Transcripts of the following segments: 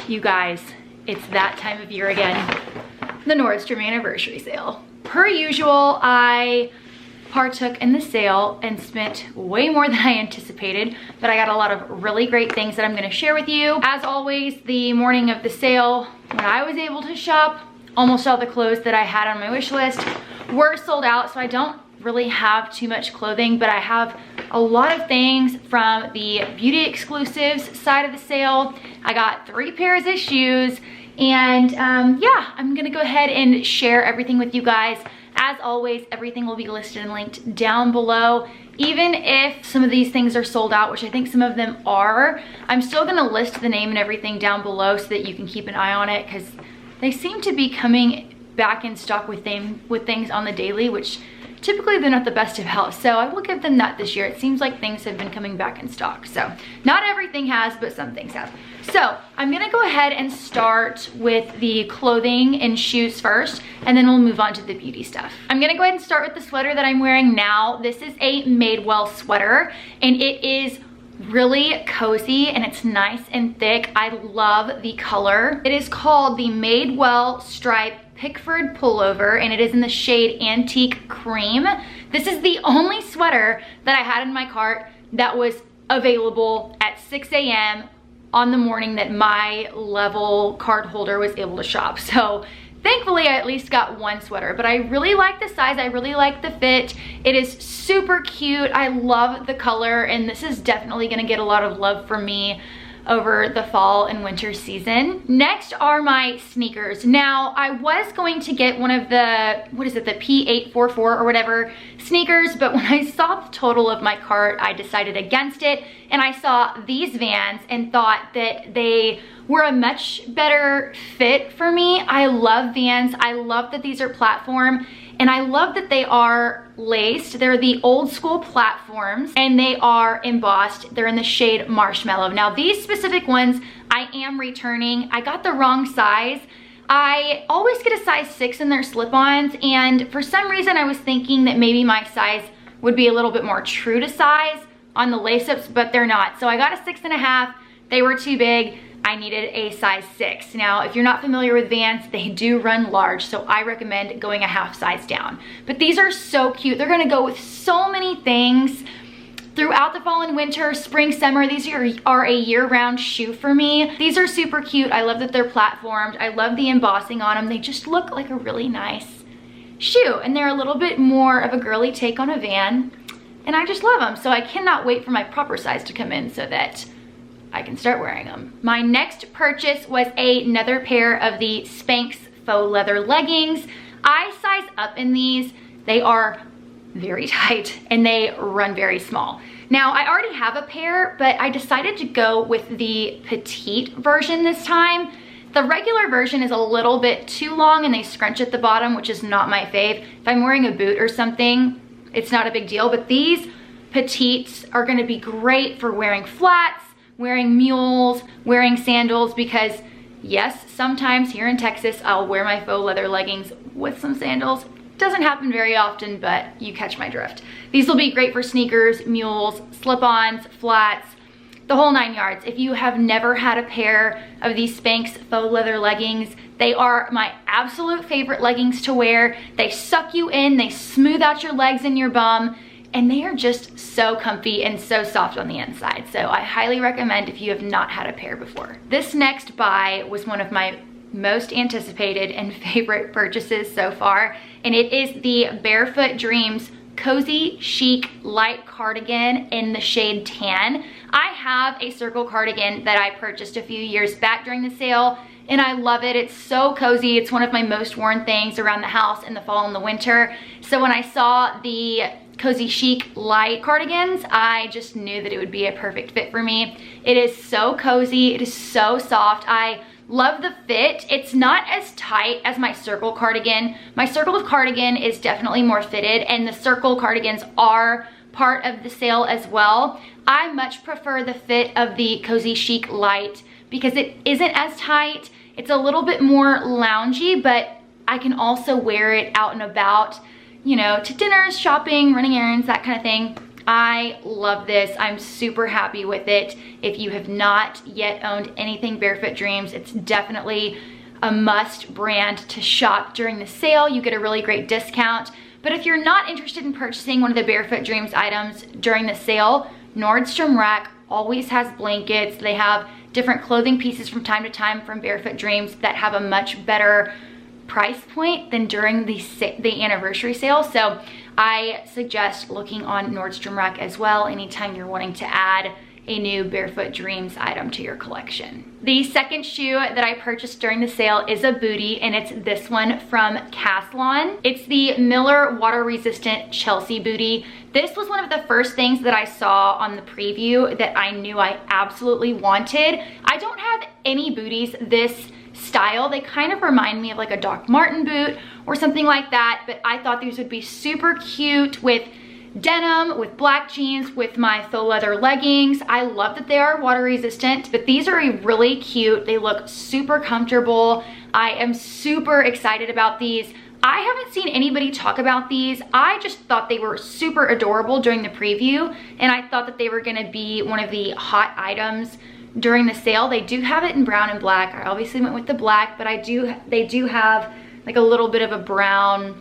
You guys, it's that time of year again. The Nordstrom Anniversary Sale. Per usual, I partook in the sale and spent way more than I anticipated, but I got a lot of really great things that I'm gonna share with you. As always, the morning of the sale, when I was able to shop, almost all the clothes that I had on my wish list were sold out, so I don't really have too much clothing, but I have a lot of things from the beauty exclusives side of the sale. I got 3 pairs of shoes, and yeah, I'm gonna go ahead and share everything with you guys. As always, everything will be listed and linked down below. Even if some of these things are sold out, which I think some of them are, I'm still gonna list the name and everything down below so that you can keep an eye on it, because they seem to be coming back in stock with things on the daily, which typically they're not the best about, so I will give them that this year. It seems like things have been coming back in stock. So not everything has, but some things have. So I'm gonna go ahead and start with the clothing and shoes first, and then we'll move on to the beauty stuff. I'm gonna go ahead and start with the sweater that I'm wearing now. This is a Madewell sweater, and it is really cozy and it's nice and thick. I love the color. It is called the Madewell Stripe Pickford Pullover, and it is in the shade Antique Cream. This is the only sweater that I had in my cart that was available at 6 a.m. on the morning that my level card holder was able to shop. So thankfully I at least got one sweater, but I really like the size, I really like the fit. It is super cute. I love the color, and this is definitely gonna get a lot of love from me over the fall and winter season. Next are my sneakers. Now, I was going to get one of the, what is it, the P844 or whatever sneakers, but when I saw the total of my cart, I decided against it, and I saw these Vans and thought that they were a much better fit for me. I love Vans. I love that these are platform, and I love that they are laced. They're the old school platforms, and they are embossed. They're in the shade Marshmallow. Now, these specific ones I am returning. I got the wrong size. I always get a size 6 in their slip-ons, and for some reason I was thinking that maybe my size would be a little bit more true to size on the lace-ups, but they're not. So I got a 6.5. They were too big. I needed a size 6. Now, if you're not familiar with Vans, they do run large, so I recommend going a half size down. But these are so cute. They're gonna go with so many things throughout the fall and winter, spring, summer. These are a year-round shoe for me. These are super cute. I love that they're platformed. I love the embossing on them. They just look like a really nice shoe, and they're a little bit more of a girly take on a Van, and I just love them. So I cannot wait for my proper size to come in so that I can start wearing them. My next purchase was another pair of the Spanx faux leather leggings. I size up in these. They are very tight and they run very small. Now, I already have a pair, but I decided to go with the petite version this time. The regular version is a little bit too long and they scrunch at the bottom, which is not my fave. If I'm wearing a boot or something, it's not a big deal, but these petites are gonna be great for wearing flats, wearing mules, wearing sandals, because yes, sometimes here in Texas, I'll wear my faux leather leggings with some sandals. Doesn't happen very often, but you catch my drift. These will be great for sneakers, mules, slip-ons, flats, the whole 9 yards. If you have never had a pair of these Spanx faux leather leggings, they are my absolute favorite leggings to wear. They suck you in, they smooth out your legs and your bum, and they are just so comfy and so soft on the inside. So I highly recommend if you have not had a pair before. This next buy was one of my most anticipated and favorite purchases so far, and it is the Barefoot Dreams Cozy Chic Light Cardigan in the shade Tan. I have a circle cardigan that I purchased a few years back during the sale, and I love it. It's so cozy. It's one of my most worn things around the house in the fall and the winter. So when I saw the Cozy Chic Light cardigans, I just knew that it would be a perfect fit for me. It is so cozy. It is so soft. I love the fit. It's not as tight as my circle cardigan. My circle cardigan is definitely more fitted, and the circle cardigans are part of the sale as well. I much prefer the fit of the Cozy Chic Light because it isn't as tight. It's a little bit more loungy, but I can also wear it out and about, you know, to dinners, shopping, running errands, that kind of thing. I love this. I'm super happy with it. If you have not yet owned anything Barefoot Dreams, it's definitely a must brand to shop during the sale. You get a really great discount. But if you're not interested in purchasing one of the Barefoot Dreams items during the sale, Nordstrom Rack always has blankets. They have different clothing pieces from time to time from Barefoot Dreams that have a much better price point than during the anniversary sale. So I suggest looking on Nordstrom Rack as well anytime you're wanting to add a new Barefoot Dreams item to your collection. The second shoe that I purchased during the sale is a bootie, and it's this one from Castlon. It's the Miller water resistant Chelsea bootie. This was one of the first things that I saw on the preview that I knew I absolutely wanted. I don't have any booties this style. They kind of remind me of like a Doc Marten boot or something like that, but I thought these would be super cute with denim, with black jeans, with my faux leather leggings. I love that they are water resistant, but these are really cute. They look super comfortable. I am super excited about these. I haven't seen anybody talk about these. I just thought they were super adorable during the preview, and I thought that they were gonna be one of the hot items during the sale. They do have it in brown and black. I obviously went with the black, but they do have like a little bit of a brown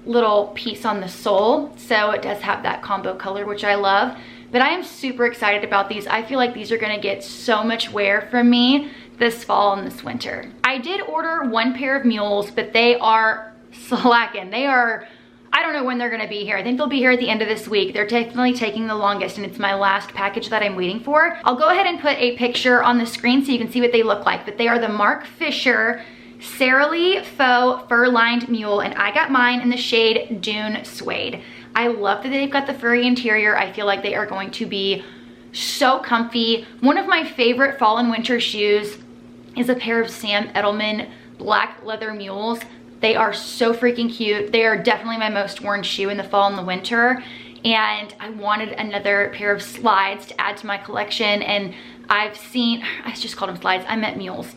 little piece on the sole, so it does have that combo color, which I love. But I am super excited about these. I feel like these are gonna get so much wear from me this fall and this winter. I did order one pair of mules, but they are slacking. They are, I don't know when they're gonna be here. I think they'll be here at the end of this week. They're definitely taking the longest, and it's my last package that I'm waiting for. I'll go ahead and put a picture on the screen so you can see what they look like, but they are the Marc Fisher Sara Lee faux fur-lined mule, and I got mine in the shade Dune Suede. I love that they've got the furry interior. I feel like they are going to be so comfy. One of my favorite fall and winter shoes is a pair of Sam Edelman black leather mules. They are so freaking cute. They are definitely my most worn shoe in the fall and the winter, and I wanted another pair of slides to add to my collection, and I just called them slides, I meant mules.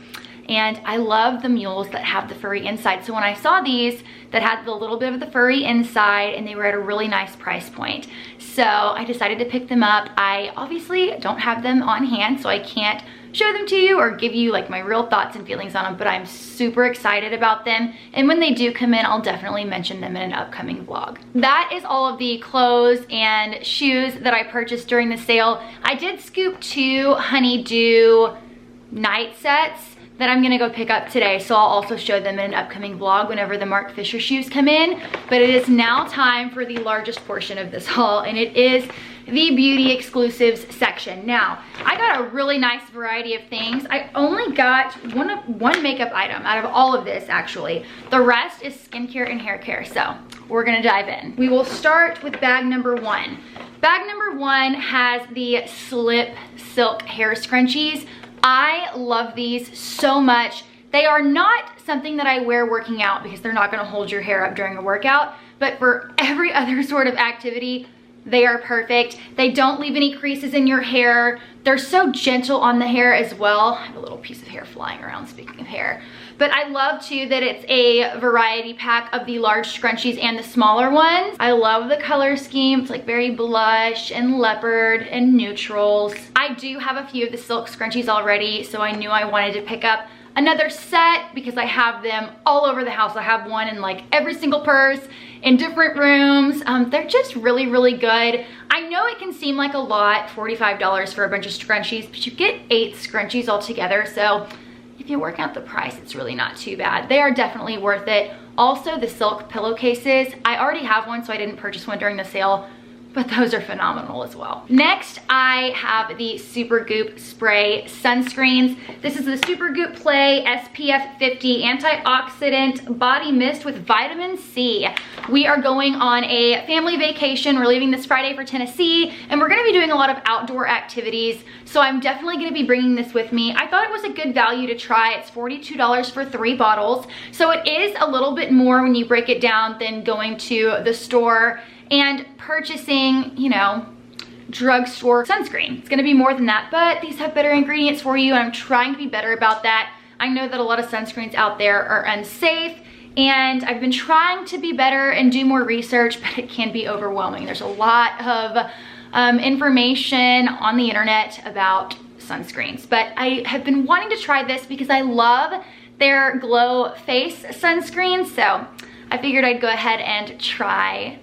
And I love the mules that have the furry inside. So when I saw these that had the little bit of the furry inside, and they were at a really nice price point, so I decided to pick them up. I obviously don't have them on hand, so I can't show them to you or give you like my real thoughts and feelings on them, but I'm super excited about them. And when they do come in, I'll definitely mention them in an upcoming vlog. That is all of the clothes and shoes that I purchased during the sale. I did scoop 2 Honeydew night sets that I'm gonna go pick up today, so I'll also show them in an upcoming vlog whenever the Marc Fisher shoes come in. But it is now time for the largest portion of this haul, and it is the beauty exclusives section. Now, I got a really nice variety of things. I only got one makeup item out of all of this, actually. The rest is skincare and hair care, so we're gonna dive in. We will start with bag number 1. Bag number 1 has the Slip Silk hair scrunchies. I love these so much. They are not something that I wear working out because they're not gonna hold your hair up during a workout, but for every other sort of activity, they are perfect. They don't leave any creases in your hair. They're so gentle on the hair as well. I have a little piece of hair flying around, speaking of hair. But I love too that it's a variety pack of the large scrunchies and the smaller ones. I love the color scheme. It's like very blush and leopard and neutrals. I do have a few of the silk scrunchies already, so I knew I wanted to pick up another set because I have them all over the house. I have one in like every single purse, in different rooms. They're just really, really good. I know it can seem like a lot, $45 for a bunch of scrunchies, but you get 8 scrunchies altogether. So if you work out the price, it's really not too bad. They are definitely worth it. Also, the silk pillowcases. I already have one, so I didn't purchase one during the sale, but those are phenomenal as well. Next, I have the Supergoop spray sunscreens. This is the Supergoop Play SPF 50 antioxidant body mist with vitamin C. We are going on a family vacation. We're leaving this Friday for Tennessee, and we're gonna be doing a lot of outdoor activities, so I'm definitely gonna be bringing this with me. I thought it was a good value to try. It's $42 for 3 bottles, so it is a little bit more when you break it down than going to the store and purchasing, you know, drugstore sunscreen. It's gonna be more than that, but these have better ingredients for you, and I'm trying to be better about that. I know that a lot of sunscreens out there are unsafe, And I've been trying to be better and do more research, but it can be overwhelming. There's a lot of information on the internet about sunscreens, but I have been wanting to try this because I love their Glow Face sunscreen. So I figured I'd go ahead and try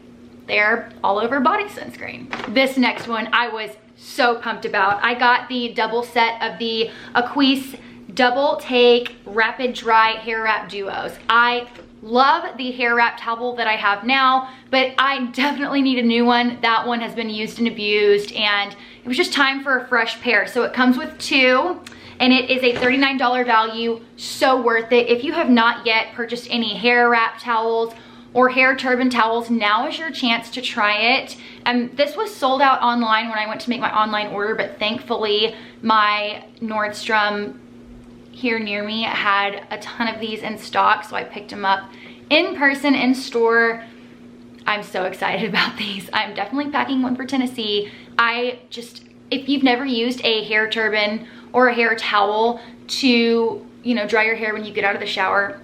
their all over body sunscreen. This next one I was so pumped about. I got the double set of the Aquis Double Take Rapid Dry Hair Wrap Duos. I love the hair wrap towel that I have now, but I definitely need a new one. That one has been used and abused, and it was just time for a fresh pair. So it comes with two, and it is a $39 value, so worth it. If you have not yet purchased any hair wrap towels or hair turban towels, now is your chance to try it. This was sold out online when I went to make my online order, but thankfully my Nordstrom here near me had a ton of these in stock, so I picked them up in person in store. I'm so excited about these. I'm definitely packing one for Tennessee. If you've never used a hair turban or a hair towel to, dry your hair when you get out of the shower,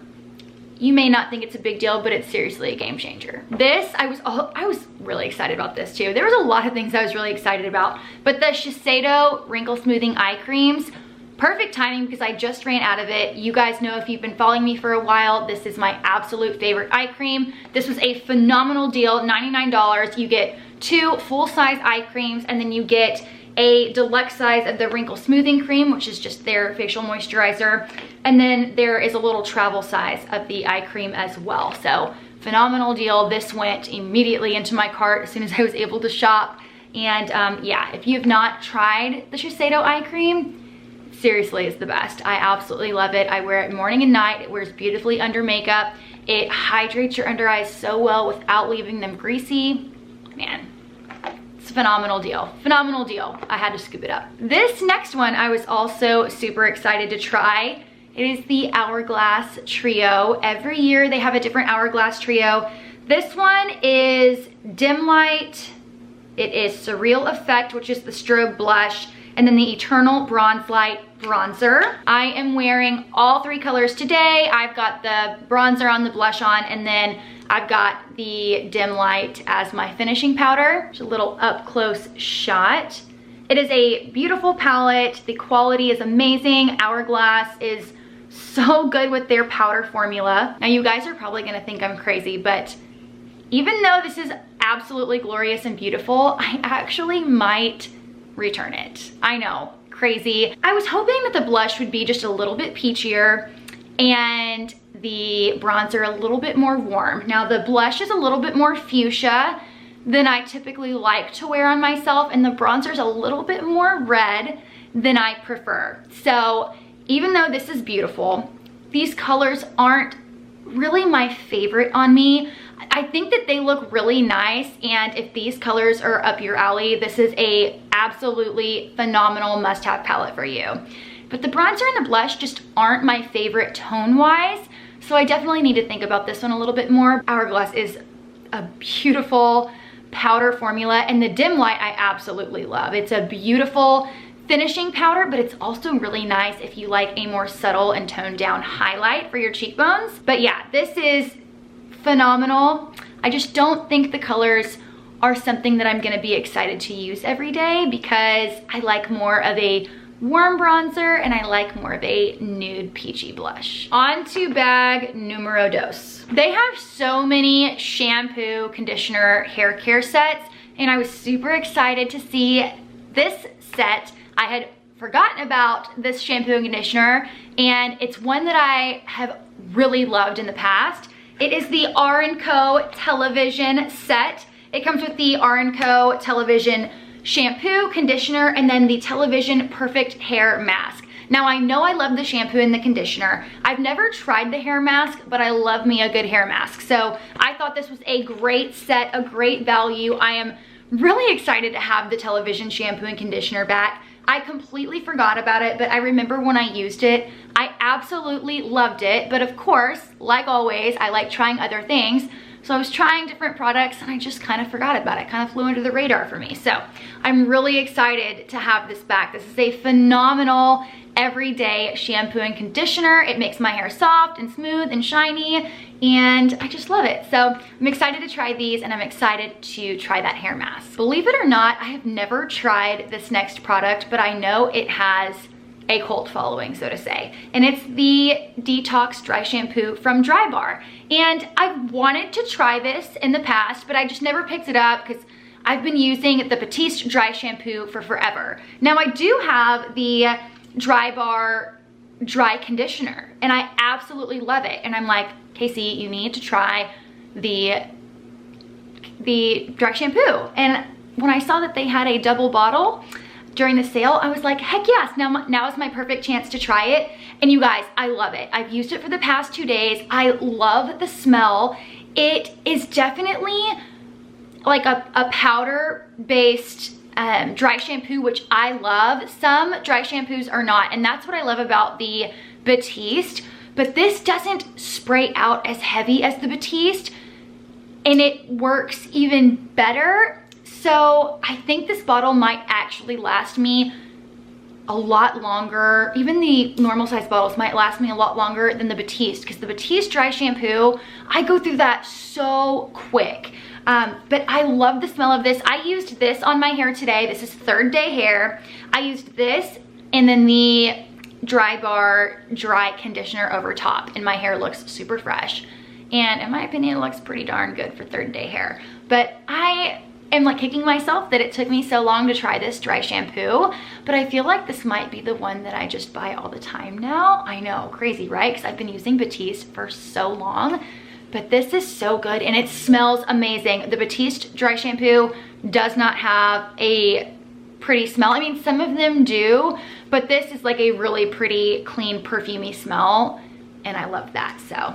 you may not think it's a big deal, but it's seriously a game changer. I was really excited about this too. There was a lot of things I was really excited about, but the Shiseido Wrinkle Smoothing Eye Creams, perfect timing because I just ran out of it. You guys know, if you've been following me for a while, this is my absolute favorite eye cream. This was a phenomenal deal, $99. You get 2 full-size eye creams, and then you get a deluxe size of the wrinkle smoothing cream, which is just their facial moisturizer. And then there is a little travel size of the eye cream as well. So phenomenal deal. This went immediately into my cart as soon as I was able to shop. And yeah, if you have not tried the Shiseido eye cream, seriously, it's the best. I absolutely love it. I wear it morning and night. It wears beautifully under makeup. It hydrates your under eyes so well without leaving them greasy. Man, it's a phenomenal deal. Phenomenal deal. I had to scoop it up. This next one I was also super excited to try. It is the Hourglass Trio. Every year they have a different Hourglass Trio. This one is Dim Light. It is Surreal Effect, which is the strobe blush, and then the Eternal Bronze Light bronzer. I am wearing all 3 colors today. I've got the bronzer on, the blush on, and then I've got the Dim Light as my finishing powder. Just a little up close shot. It is a beautiful palette. The quality is amazing. Hourglass is so good with their powder formula. Now you guys are probably gonna think I'm crazy, but even though this is absolutely glorious and beautiful, I actually might return it. I know, crazy. I was hoping that the blush would be just a little bit peachier and the bronzer a little bit more warm. Now the blush is a little bit more fuchsia than I typically like to wear on myself, and the bronzer is a little bit more red than I prefer. So even though this is beautiful, these colors aren't really my favorite on me. I think that they look really nice, and if these colors are up your alley, this is a absolutely phenomenal must-have palette for you. But the bronzer and the blush just aren't my favorite tone-wise, so I definitely need to think about this one a little bit more. Hourglass is a beautiful powder formula, and the Dim Light I absolutely love. It's a beautiful finishing powder, but it's also really nice if you like a more subtle and toned down highlight for your cheekbones. But yeah, this is phenomenal. I just don't think the colors are something that I'm gonna be excited to use every day, because I like more of a warm bronzer and I like more of a nude peachy blush. On to bag numero dos. They have so many shampoo, conditioner, hair care sets, and I was super excited to see this set. I had forgotten about this shampoo and conditioner, and it's one that I have really loved in the past. It is the R+Co television set. It comes with the R+Co television shampoo, conditioner, and then the television perfect hair mask. Now I know I love the shampoo and the conditioner. I've never tried the hair mask, but I love me a good hair mask. So I thought this was a great set, a great value. I am really excited to have the television shampoo and conditioner back. I completely forgot about it, but I remember when I used it, I absolutely loved it. But of course, like always, I like trying other things. So I was trying different products and I just kind of forgot about it. Kind of flew under the radar for me. So I'm really excited to have this back. This is a phenomenal everyday shampoo and conditioner. It makes my hair soft and smooth and shiny, and I just love it. So I'm excited to try these, and I'm excited to try that hair mask. Believe it or not, I have never tried this next product, but I know it has a cult following, so to say, and it's the Detox Dry Shampoo from Drybar. And I've wanted to try this in the past, but I just never picked it up because I've been using the Batiste Dry Shampoo for forever. Now I do have the Drybar Dry Conditioner, and I absolutely love it. And I'm like, Casey, you need to try the dry shampoo. And when I saw that they had a double bottle during the sale, I was like, heck yes, now is my perfect chance to try it. And you guys, I love it. I've used it for the past 2 days. I love the smell. It is definitely like a powder-based dry shampoo, which I love. Some dry shampoos are not, and that's what I love about the Batiste. But this doesn't spray out as heavy as the Batiste, and it works even better. So I think this bottle might actually last me a lot longer. Even the normal size bottles might last me a lot longer than the Batiste, because the Batiste dry shampoo, I go through that so quick. But I love the smell of this. I used this on my hair today. This is 3rd day hair. I used this and then the Drybar dry conditioner over top, and my hair looks super fresh. And in my opinion, it looks pretty darn good for 3rd day hair. But I am like kicking myself that it took me so long to try this dry shampoo, but I feel like this might be the one that I just buy all the time now. I know, crazy, right? Because I've been using Batiste for so long. But this is so good, and it smells amazing. The Batiste dry shampoo does not have a pretty smell. I mean, some of them do, but this is like a really pretty, clean, perfumey smell, and I love that. So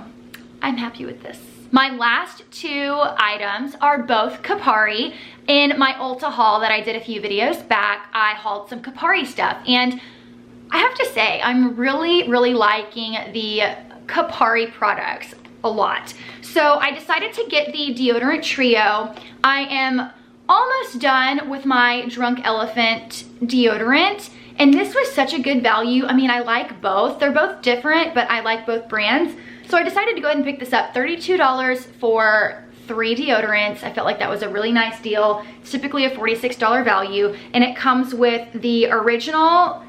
I'm happy with this. My last 2 items are both Kopari. In my Ulta haul that I did a few videos back, I hauled some Kopari stuff, and I have to say, I'm really, really liking the Kopari products a lot. So I decided to get the deodorant trio. I am almost done with my Drunk Elephant deodorant, and this was such a good value. I mean, I like both. They're both different, but I like both brands. So I decided to go ahead and pick this up. $32 for 3 deodorants. I felt like that was a really nice deal. It's typically a $46 value, and it comes with the original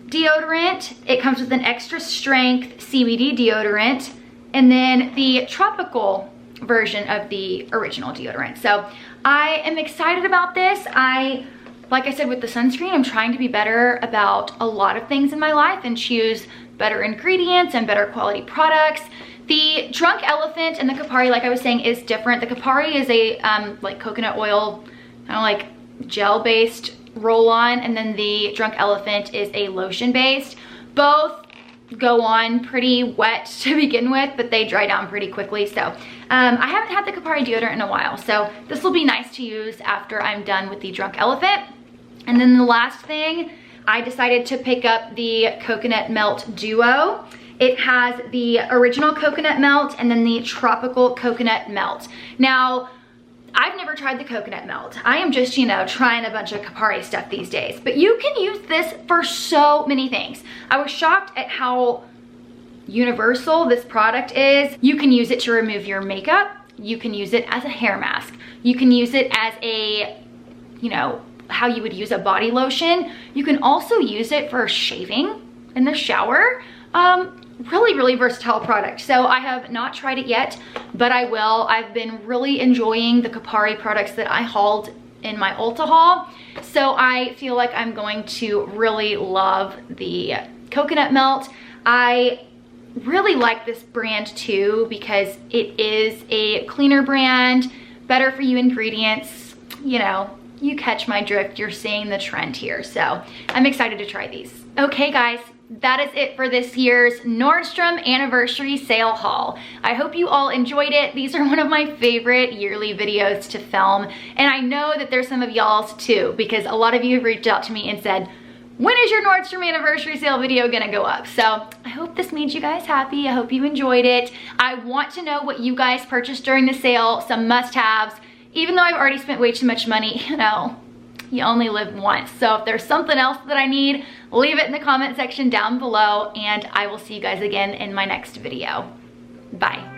deodorant. It comes with an extra strength CBD deodorant, and then the tropical version of the original deodorant. So I am excited about this. Like I said with the sunscreen, I'm trying to be better about a lot of things in my life and choose better ingredients and better quality products. The Drunk Elephant and the Kopari, like I was saying, is different. The Kopari is a like coconut oil, kind of like gel-based roll-on, and then the Drunk Elephant is a lotion-based. Both go on pretty wet to begin with, but they dry down pretty quickly. So I haven't had the Kopari deodorant in a while, so this will be nice to use after I'm done with the Drunk Elephant. And then the last thing, I decided to pick up the Coconut Melt Duo. It has the original coconut melt and then the tropical coconut melt. Now, I've never tried the coconut melt. I am just, you know, trying a bunch of Kopari stuff these days. But you can use this for so many things. I was shocked at how universal this product is. You can use it to remove your makeup. You can use it as a hair mask. You can use it as a, you know, how you would use a body lotion. You can also use it for shaving in the shower. Really, really versatile product. So I have not tried it yet, but I will. I've been really enjoying the Kopari products that I hauled in my Ulta haul. So I feel like I'm going to really love the coconut melt. I really like this brand too because it is a cleaner brand, better for you ingredients. You know, you catch my drift. You're seeing the trend here. So I'm excited to try these. Okay guys, that is it for this year's Nordstrom Anniversary Sale Haul. I hope you all enjoyed it. These are one of my favorite yearly videos to film, and I know that there's some of y'all's too, because a lot of you have reached out to me and said, when is your Nordstrom Anniversary Sale video gonna go up? So I hope this made you guys happy. I hope you enjoyed it. I want to know what you guys purchased during the sale, some must-haves. Even though I've already spent way too much money, you know, you only live once. So if there's something else that I need, leave it in the comment section down below, and I will see you guys again in my next video. Bye.